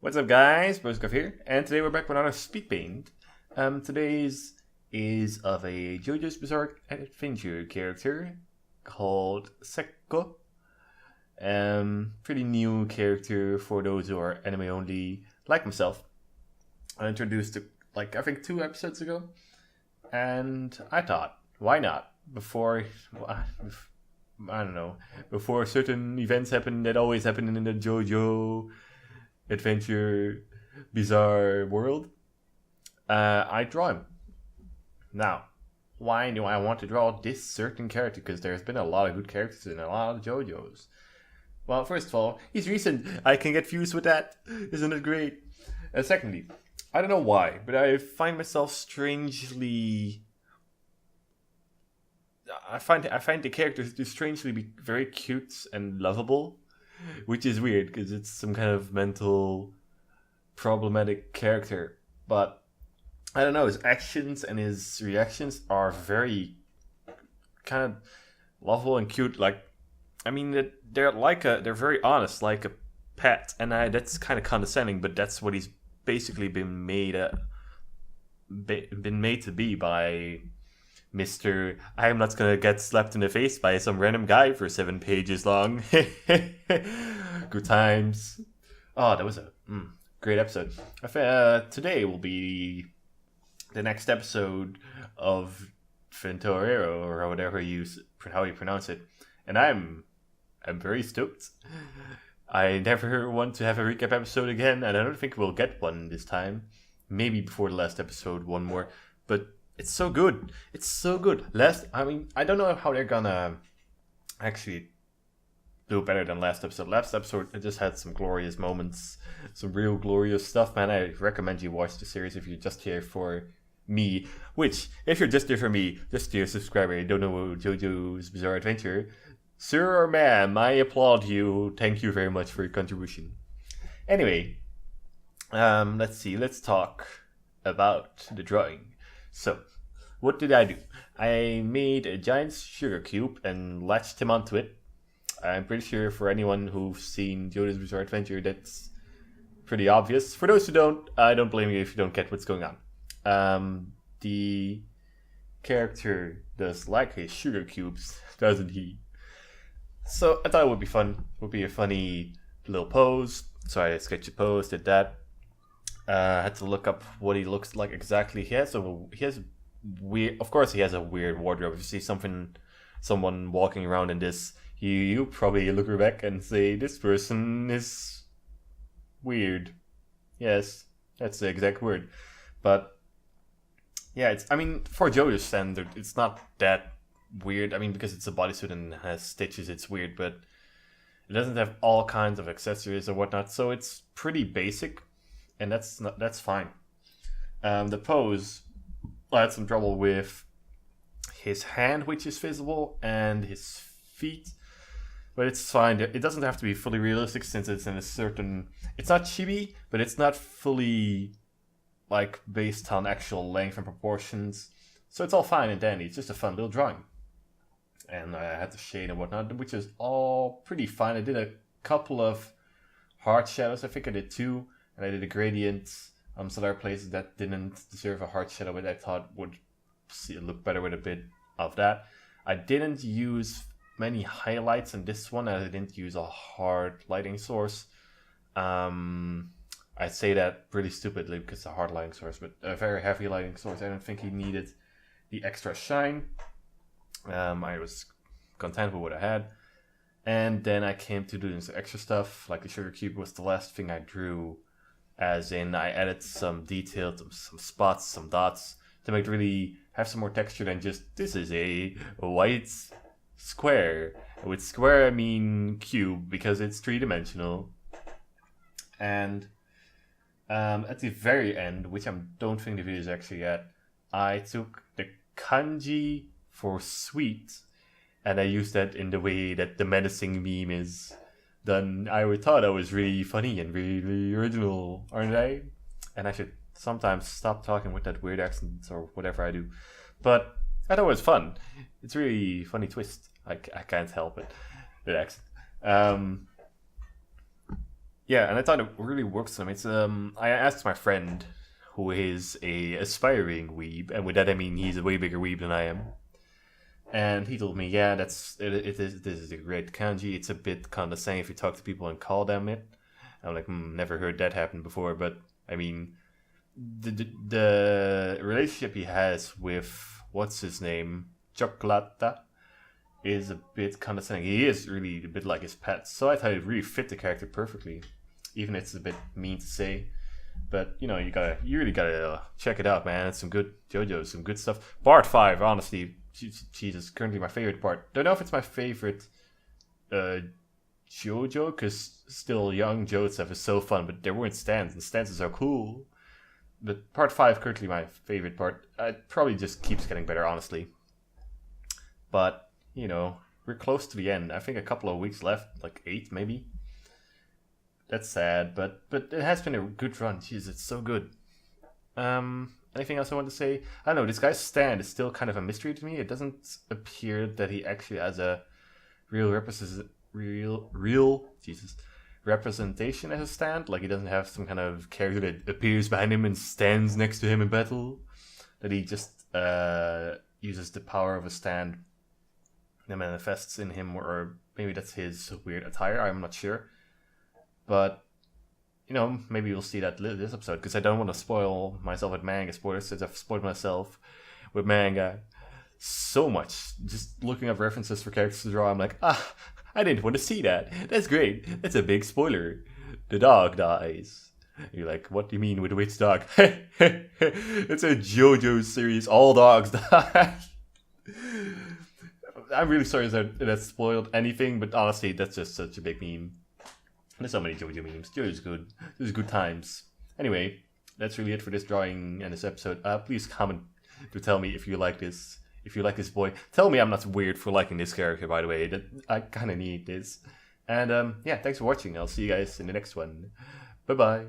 What's up, guys? Broscarf here, and today we're back with another speed paint. Today's is of a JoJo's Bizarre Adventure character called Secco. Pretty new character for those who are anime only, like myself. I introduced it I think 2 episodes ago, and I thought, why not? Before certain events happen that always happen in the JoJo adventure bizarre world, I draw him. Now, why do I want to draw this certain character? Because there's been a lot of good characters in a lot of JoJo's. Well, first of all, he's recent. I can get views with that. Isn't it great? And secondly, I don't know why, but I find myself strangely... I find the characters to strangely be very cute and lovable, which is weird because it's some kind of mental problematic character. But I don't know, his actions and his reactions are very kind of lovable and cute. They're very honest, like a pet, and that's kind of condescending, but that's what he's basically been made to be by Mr. I'm not gonna get slapped in the face by some random guy for 7 pages long. Good times. Oh, that was a great episode. Today will be the next episode of Vento Aureo, or whatever how you pronounce it, and I'm very stoked. I never want to have a recap episode again, and I don't think we'll get one this time. Maybe before the last episode, one more, but it's so good. It's so good. I don't know how they're gonna actually do better than last episode. Last episode, it just had some glorious moments, some real glorious stuff, man. I recommend you watch the series if you're just here for me. Which, if you're just here for me, just to your subscriber, you don't know JoJo's Bizarre Adventure, sir or ma'am, I applaud you. Thank you very much for your contribution. Anyway, let's see. Let's talk about the drawing. So, what did I do? I made a giant sugar cube and latched him onto it. I'm pretty sure for anyone who's seen JoJo's Bizarre Adventure, that's pretty obvious. For those who don't, I don't blame you if you don't get what's going on. The character does like his sugar cubes, doesn't he? So I thought it would be fun. It would be a funny little pose. So I sketched a pose, did that. I had to look up what he looks like exactly. He has weird. Of course, he has a weird wardrobe. If you see someone walking around in this, you probably look back and say, "This person is weird." Yes, that's the exact word. But yeah, for JoJo's standard, it's not that weird. Because it's a bodysuit and has stitches, it's weird. But it doesn't have all kinds of accessories or whatnot, so it's pretty basic. And that's fine. The pose, I had some trouble with his hand, which is visible, and his feet, but it's fine. It doesn't have to be fully realistic since it's in a certain. It's not chibi, but it's not fully based on actual length and proportions. So it's all fine and dandy. It's just a fun little drawing, and I had to shade and whatnot, which is all pretty fine. I did a couple of hard shadows. I think I did 2. And I did a gradient on some other places that didn't deserve a hard shadow, but I thought would look better with a bit of that. I didn't use many highlights in this one, and I didn't use a hard lighting source. I say that pretty stupidly because it's a hard lighting source, but a very heavy lighting source. I don't think he needed the extra shine. I was content with what I had. And then I came to doing some extra stuff, like the sugar cube was the last thing I drew. As in, I added some details, some spots, some dots to make it really have some more texture than just, this is a white square. With square, I mean cube, because it's 3-dimensional. And at the very end, which I don't think the video is actually at, I took the kanji for sweet, and I used that in the way that the menacing meme is done. I thought that was really funny and really original, aren't I? And I should sometimes stop talking with that weird accent or whatever I do. But I thought it was fun. It's a really funny twist. I can't help it. The accent. Yeah, and I thought it really works on him. It's I asked my friend, who is a aspiring weeb, and with that I mean he's a way bigger weeb than I am. And he told me, yeah, this is a great kanji. It's a bit condescending if you talk to people and call them it. I'm like, never heard that happen before. But I mean, the relationship he has with what's his name, Chocolata, is a bit condescending. He is really a bit like his pet, so I thought it really fit the character perfectly. Even it's a bit mean to say, but you really gotta check it out, man. It's some good JoJo, some good stuff. Part 5, honestly, Jesus, currently my favorite part. Don't know if it's my favorite JoJo, because still young Joseph is so fun, but there weren't stands, and stances are cool. But part 5 currently my favorite part. It probably just keeps getting better, honestly. But we're close to the end. I think a couple of weeks left, like 8 maybe. That's sad, but it has been a good run. Jeez, it's so good. Anything else I want to say? I don't know, this guy's stand is still kind of a mystery to me. It doesn't appear that he actually has a real representation as a stand. Like, he doesn't have some kind of character that appears behind him and stands next to him in battle. That he just uses the power of a stand that manifests in him, or maybe that's his weird attire. I'm not sure. But maybe you'll see that this episode, because I don't want to spoil myself with manga spoilers, since I've spoiled myself with manga so much. Just looking up references for characters to draw, I'm like, I didn't want to see that. That's great. That's a big spoiler. The dog dies. You're like, what do you mean with which dog? It's a JoJo series. All dogs die. I'm really sorry that spoiled anything, but honestly, that's just such a big meme. There's so many JoJo memes. JoJo's good. There's good times. Anyway, that's really it for this drawing and this episode. Please comment to tell me if you like this. If you like this boy. Tell me I'm not weird for liking this character, by the way. I kind of need this. And yeah, thanks for watching. I'll see you guys in the next one. Bye-bye.